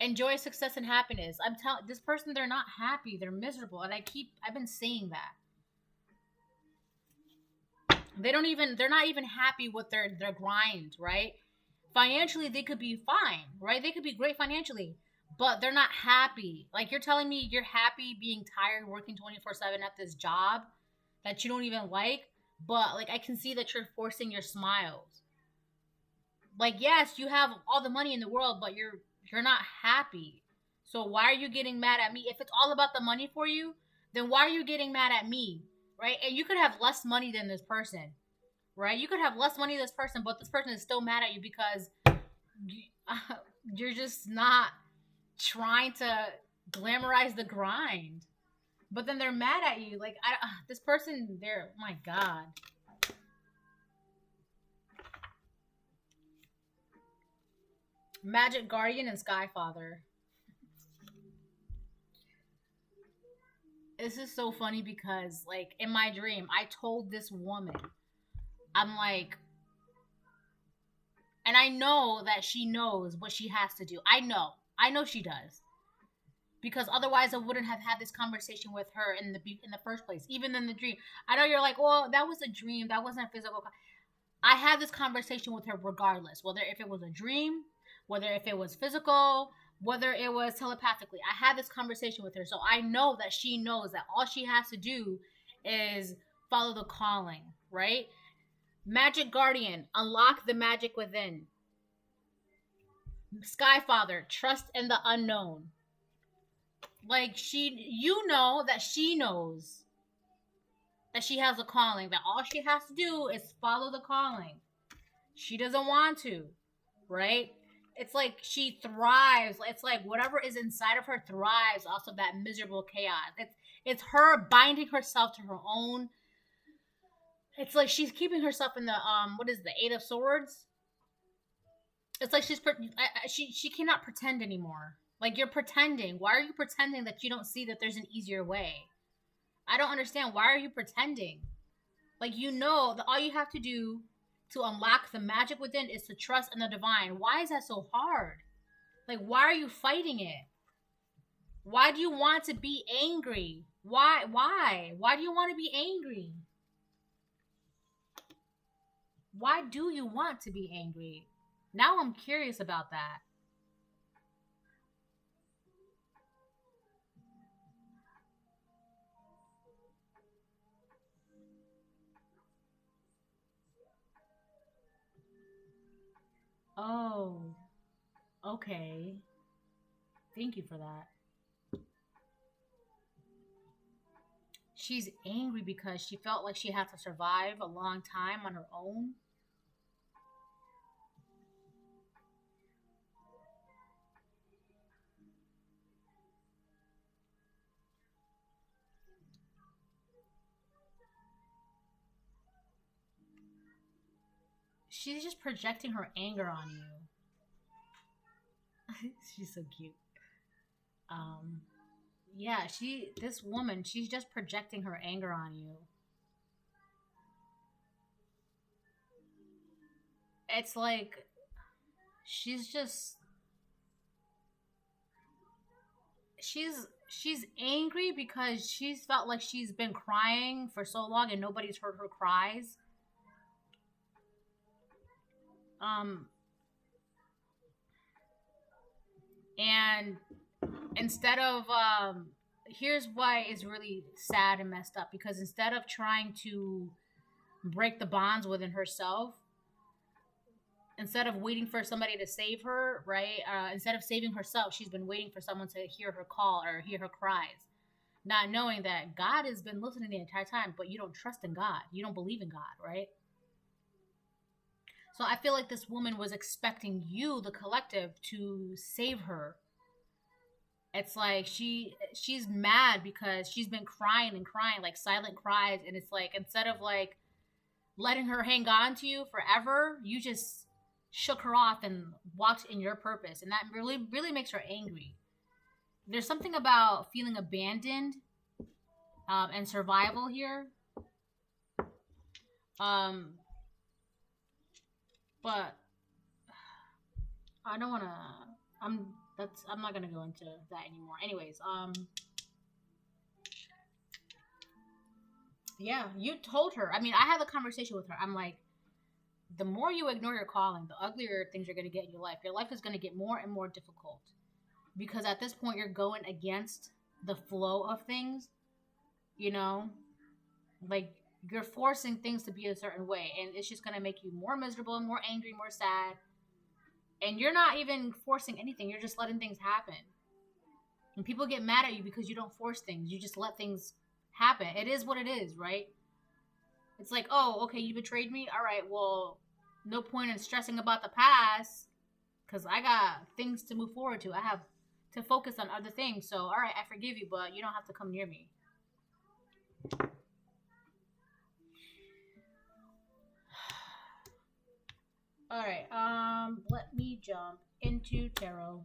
Speaker 1: Enjoy success and happiness. I'm telling this person, they're not happy. They're miserable, and I've been saying that. They're not even happy with their grind, right? Financially, they could be fine, right? They could be great financially, but they're not happy. Like you're telling me you're happy being tired, working 24/7 at this job that you don't even like, but like I can see that you're forcing your smiles. Like yes, you have all the money in the world, but you're not happy. So why are you getting mad at me? If it's all about the money for you, then why are you getting mad at me? Right? And you could have less money than this person. Right? You could have less money than this person, but this person is still mad at you because you're just not trying to glamorize the grind. But then they're mad at you. Like this person, they're, oh my God. Magic Guardian and Skyfather. This is so funny because, like, in my dream, I told this woman, I'm like, and I know that she knows what she has to do. I know she does, because otherwise I wouldn't have had this conversation with her in the first place. Even in the dream, I know you're like, well, that was a dream, that wasn't a physical. I had this conversation with her regardless, whether if it was a dream, whether if it was physical, whether it was telepathically. I had this conversation with her, so I know that she knows that all she has to do is follow the calling, right? Magic Guardian, unlock the magic within. Skyfather, trust in the unknown. Like you know that she knows that she has a calling, that all she has to do is follow the calling. She doesn't want to, right? It's like she thrives. It's like whatever is inside of her thrives off of that miserable chaos. It's her binding herself to her own. It's like she's keeping herself in the what is the Eight of Swords? It's like she cannot pretend anymore. Like you're pretending. Why are you pretending that you don't see that there's an easier way? I don't understand. Why are you pretending? Like you know that all you have to do to unlock the magic within is to trust in the divine. Why is that so hard? Like why are you fighting it? Why do you want to be angry? Why do you want to be angry? Why do you want to be angry? Now I'm curious about that. Oh, okay. Thank you for that. She's angry because she felt like she had to survive a long time on her own. She's just projecting her anger on you. She's so cute. Um, yeah, this woman, she's just projecting her anger on you. It's like she's just she's angry because she's felt like she's been crying for so long and nobody's heard her cries. Um, and instead of here's why it's really sad and messed up, because instead of trying to break the bonds within herself, instead of waiting for somebody to save her, right? Instead of saving herself, she's been waiting for someone to hear her call or hear her cries, not knowing that God has been listening the entire time, but you don't trust in God. You don't believe in God, right? So I feel like this woman was expecting you, the collective, to save her. It's like she's mad because she's been crying and crying, like silent cries, and it's like instead of like letting her hang on to you forever, you just shook her off and walked in your purpose, and that really really makes her angry. There's something about feeling abandoned and survival here. Um, but I don't want to. I'm not gonna go into that anymore. Anyways, yeah, you told her. I mean, I had a conversation with her. I'm like, the more you ignore your calling, the uglier things are gonna get in your life. Your life is gonna get more and more difficult because at this point you're going against the flow of things. You know, like you're forcing things to be a certain way, and it's just gonna make you more miserable, more angry, more sad. And you're not even forcing anything. You're just letting things happen. And people get mad at you because you don't force things. You just let things happen. It is what it is, right? It's like, oh, okay, you betrayed me. All right, well, no point in stressing about the past because I got things to move forward to. I have to focus on other things. So, all right, I forgive you, but you don't have to come near me. All right, let me jump into tarot.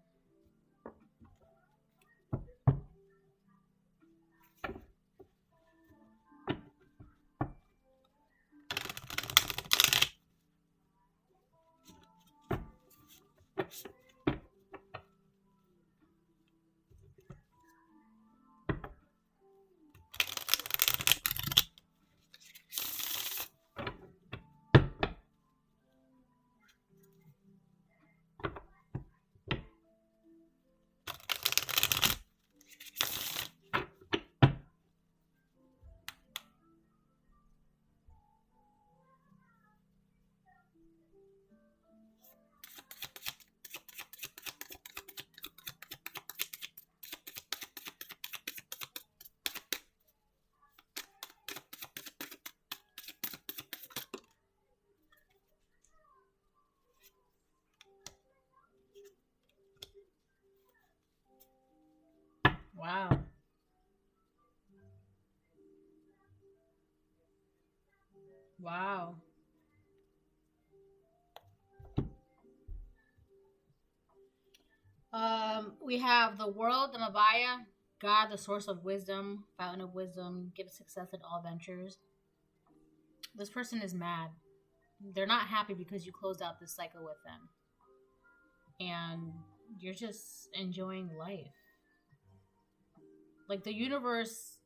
Speaker 1: Wow. Wow. We have the world, the Mabaya, God, the source of wisdom, fountain of wisdom, give success in all ventures. This person is mad. They're not happy because you closed out this cycle with them. And you're just enjoying life. Like the universe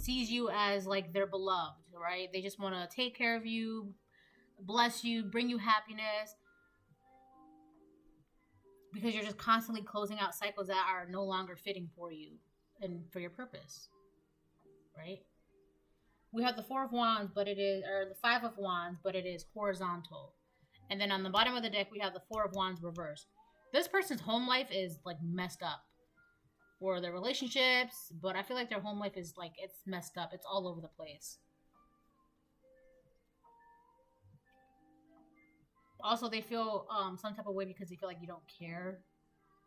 Speaker 1: sees you as like their beloved, right? They just want to take care of you, bless you, bring you happiness because you're just constantly closing out cycles that are no longer fitting for you and for your purpose, right? We have the Four of Wands, but it is, or the Five of Wands, but it is horizontal. And then on the bottom of the deck, we have the Four of Wands reversed. This person's home life is like messed up, or their relationships, but I feel like their home life is like, it's messed up. It's all over the place. Also, they feel some type of way because they feel like you don't care.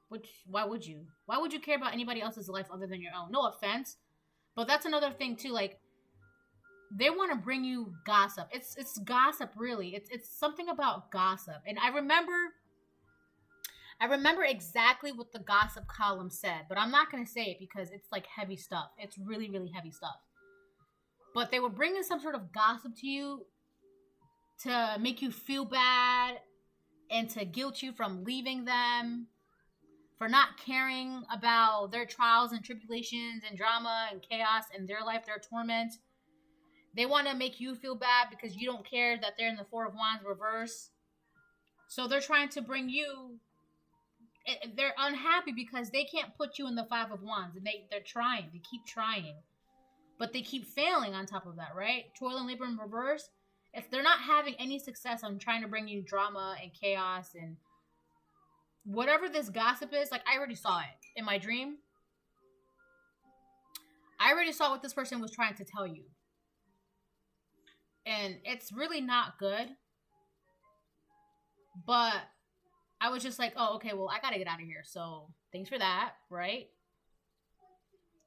Speaker 1: Which, why would you? Why would you care about anybody else's life other than your own? No offense, but that's another thing too. Like, they want to bring you gossip. It's gossip, really. It's something about gossip. And I remember exactly what the gossip column said, but I'm not going to say it because it's like heavy stuff. It's really, really heavy stuff. But they were bringing some sort of gossip to you to make you feel bad and to guilt you from leaving them, for not caring about their trials and tribulations and drama and chaos in their life, their torment. They want to make you feel bad because you don't care that they're in the Four of Wands reverse. So they're trying to bring you they're unhappy because they can't put you in the Five of Wands, and they're trying. They keep trying, but they keep failing on top of that, right? Toil and labor in reverse. If they're not having any success on trying to bring you drama and chaos and whatever this gossip is, like I already saw it in my dream. I already saw what this person was trying to tell you. And it's really not good. But I was just like, oh, okay, well, I gotta get out of here. So thanks for that, right?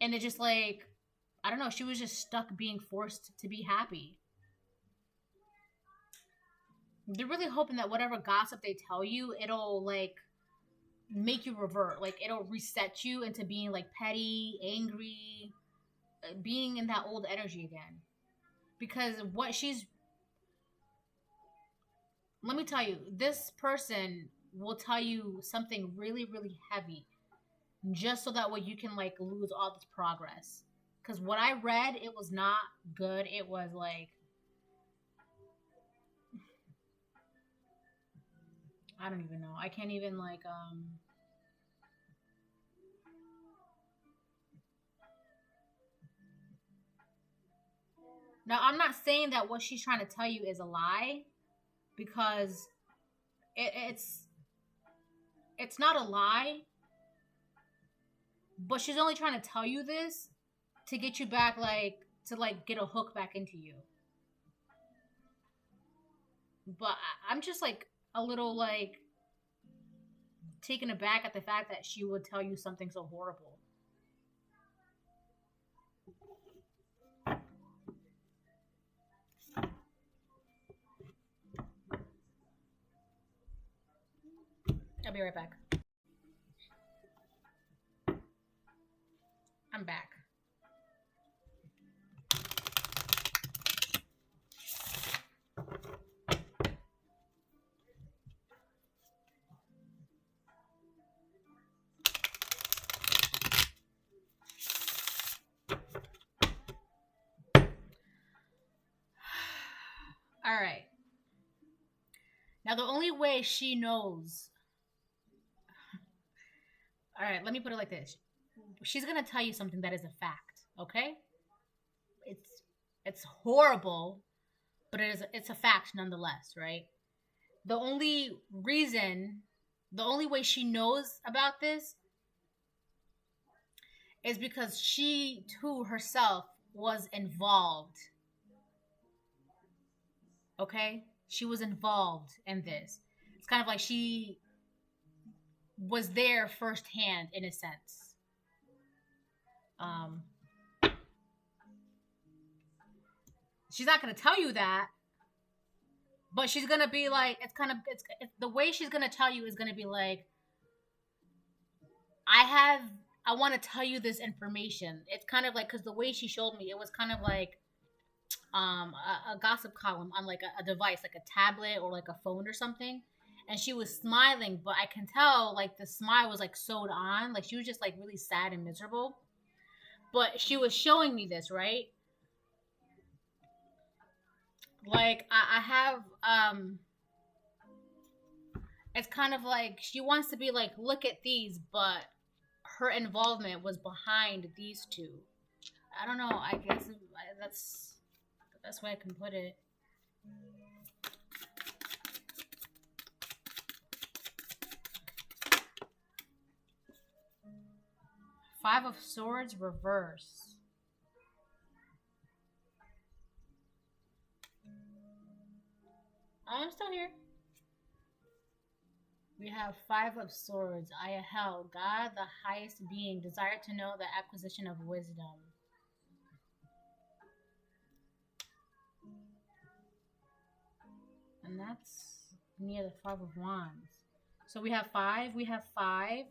Speaker 1: And it just like, I don't know, she was just stuck being forced to be happy. They're really hoping that whatever gossip they tell you, it'll like make you revert. Like it'll reset you into being like petty, angry, being in that old energy again. Because what she's... Let me tell you, this person will tell you something really, really heavy. Just so that way you can like lose all this progress. Because what I read, it was not good. It was like... I don't even know. I can't even like... Now, I'm not saying that what she's trying to tell you is a lie, because it's not a lie, but she's only trying to tell you this to get you back, like, to, like, get a hook back into you. But I'm just, like, a little, like, taken aback at the fact that she would tell you something so horrible. I'll be right back. I'm back. All right. Now, the only way she knows... All right, let me put it like this. She's going to tell you something that is a fact, okay? It's horrible, but it's a fact nonetheless, right? The only way she knows about this is because she too herself was involved. Okay? She was involved in this. It's kind of like she was there firsthand, in a sense. She's not going to tell you that, but she's going to be like, it's the way she's going to tell you is going to be like, I want to tell you this information. It's kind of like, because the way she showed me, it was kind of like a gossip column on like a device, like a tablet or like a phone or something. And she was smiling, but I can tell like the smile was like sewed on. Like she was just like really sad and miserable. But she was showing me this, right? Like I have it's kind of like she wants to be like, look at these, but her involvement was behind these two. I don't know. I guess that's the best way I can put it. Five of Swords reverse. I'm still here. We have Five of Swords. I held God, the highest being, desired to know the acquisition of wisdom. And that's near the Five of Wands. So we have five. We have five.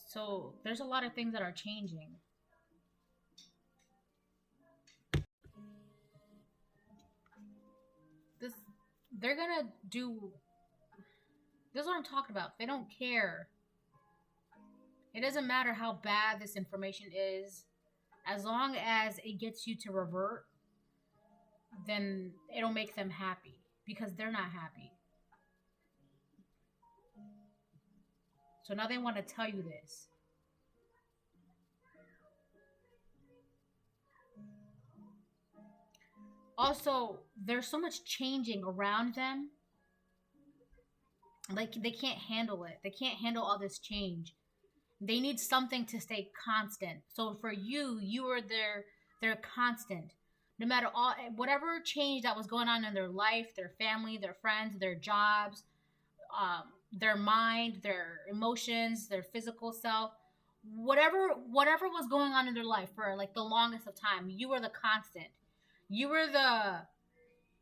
Speaker 1: So there's a lot of things that are changing. They're gonna do... This is what I'm talking about. They don't care. It doesn't matter how bad this information is. As long as it gets you to revert, then it'll make them happy because they're not happy. So now they want to tell you this. Also, there's so much changing around them. Like they can't handle it. They can't handle all this change. They need something to stay constant. So for you, you are their constant. No matter all whatever change that was going on in their life, their family, their friends, their jobs, their mind, their emotions, their physical self, whatever was going on in their life for like the longest of time, you were the constant. You were the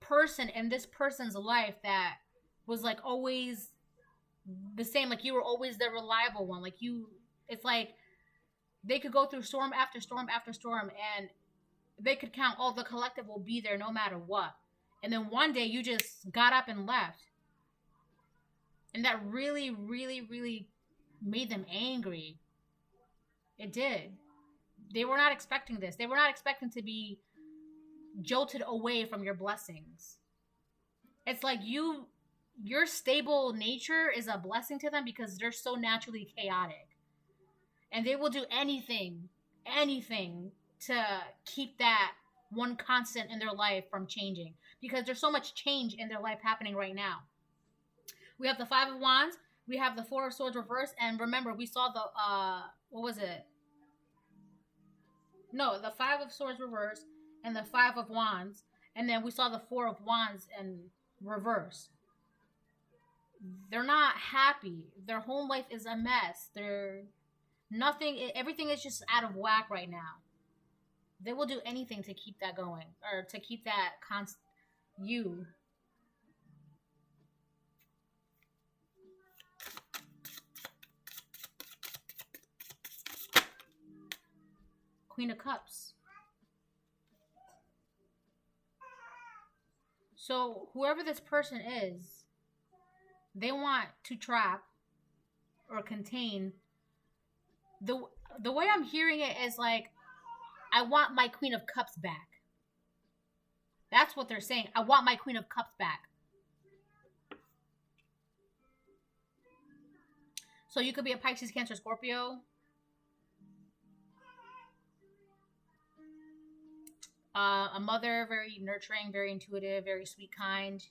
Speaker 1: person in this person's life that was like always the same. Like you were always the reliable one. Like you, it's like they could go through storm after storm after storm, and they could count, oh, the collective will be there no matter what. And then one day you just got up and left. And that really, really, really made them angry. It did. They were not expecting this. They were not expecting to be jolted away from your blessings. It's like your stable nature is a blessing to them because they're so naturally chaotic. And they will do anything to keep that one constant in their life from changing. Because there's so much change in their life happening right now. We have the Five of Wands. We have the Four of Swords reversed. And remember, we saw the, what was it? No, the Five of Swords reversed and the Five of Wands. And then we saw the Four of Wands in reverse. They're not happy. Their home life is a mess. Everything is just out of whack right now. They will do anything to keep that going, or to keep that you. Queen of Cups. So whoever this person is, they want to trap or contain. The way I'm hearing it is like, I want my Queen of Cups back. That's what they're saying. I want my Queen of Cups back. So you could be a Pisces, Cancer, Scorpio. A mother, very nurturing, very intuitive, very sweet, kind,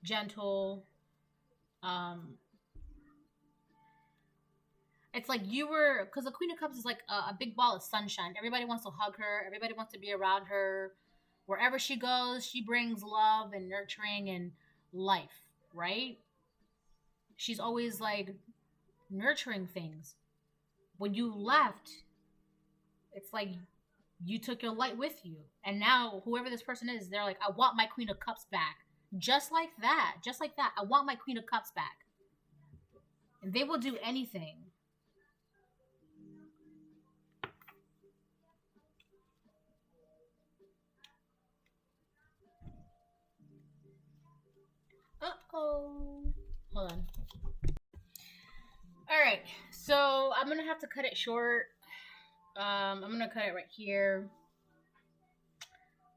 Speaker 1: gentle. It's like you were, because the Queen of Cups is like a big ball of sunshine. Everybody wants to hug her. Everybody wants to be around her. Wherever she goes, she brings love and nurturing and life, right? She's always like nurturing things. When you left, it's like you took your light with you. And now whoever this person is, they're like, I want my Queen of Cups back. Just like that. Just like that. I want my Queen of Cups back. And they will do anything. Uh-oh. Hold on. Alright. So I'm going to have to cut it short. I'm going to cut it right here.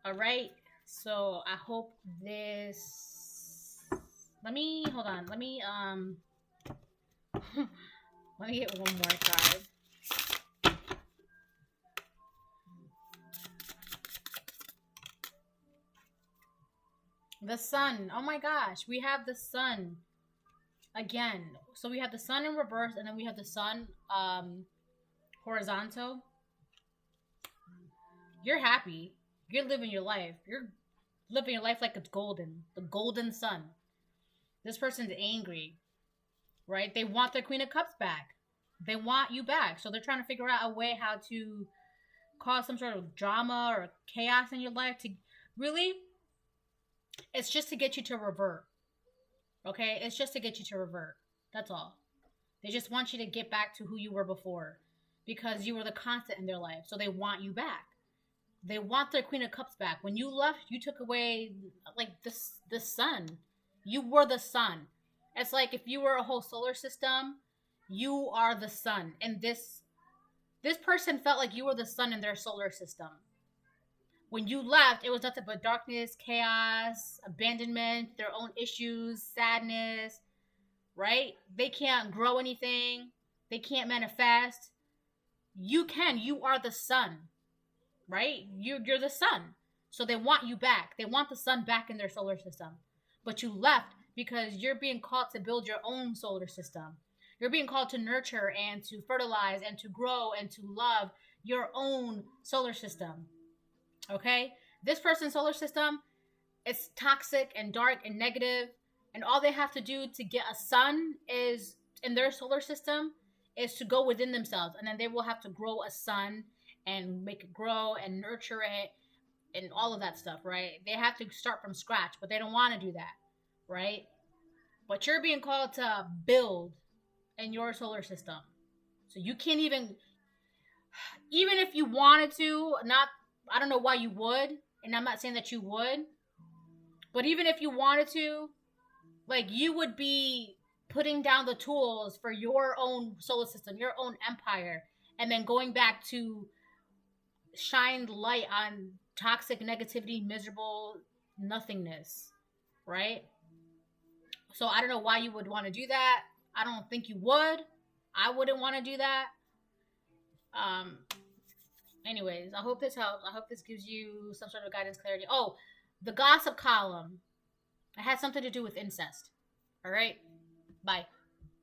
Speaker 1: Alright. So I hope this... Hold on. Let me get one more card. The Sun. Oh my gosh. We have the Sun again. So we have the Sun in reverse, and then we have the Sun horizontal. You're happy. You're living your life. You're living your life like it's golden. The golden sun. This person's angry. Right? They want their Queen of Cups back. They want you back. So they're trying to figure out a way how to cause some sort of drama or chaos in your life. To really, it's just to get you to revert. Okay? It's just to get you to revert. That's all. They just want you to get back to who you were before. Because you were the constant in their life. So they want you back. They want their Queen of Cups back. When you left, you took away, like, the sun. You were the sun. It's like if you were a whole solar system, you are the sun. And this person felt like you were the sun in their solar system. When you left, it was nothing but darkness, chaos, abandonment, their own issues, sadness, right? They can't grow anything. They can't manifest. You can. You are the sun, right? You're the sun. So they want you back. They want the sun back in their solar system. But you left because you're being called to build your own solar system. You're being called to nurture and to fertilize and to grow and to love your own solar system. Okay? This person's solar system is toxic and dark and negative, and all they have to do to get a sun is in their solar system is to go within themselves, and then they will have to grow a sun and make it grow and nurture it and all of that stuff, right? They have to start from scratch, but they don't want to do that, right? But you're being called to build in your solar system. So you can't even if you wanted to, not, I don't know why you would, and I'm not saying that you would, but even if you wanted to, like, you would be putting down the tools for your own solar system, your own empire, and then going back to shine light on toxic negativity, miserable nothingness, right? So I don't know why you would want to do that. I don't think you would. I wouldn't want to do that. Anyways, I hope this helps. I hope this gives you some sort of guidance, clarity. Oh, the gossip column. It has something to do with incest. All right? Bye.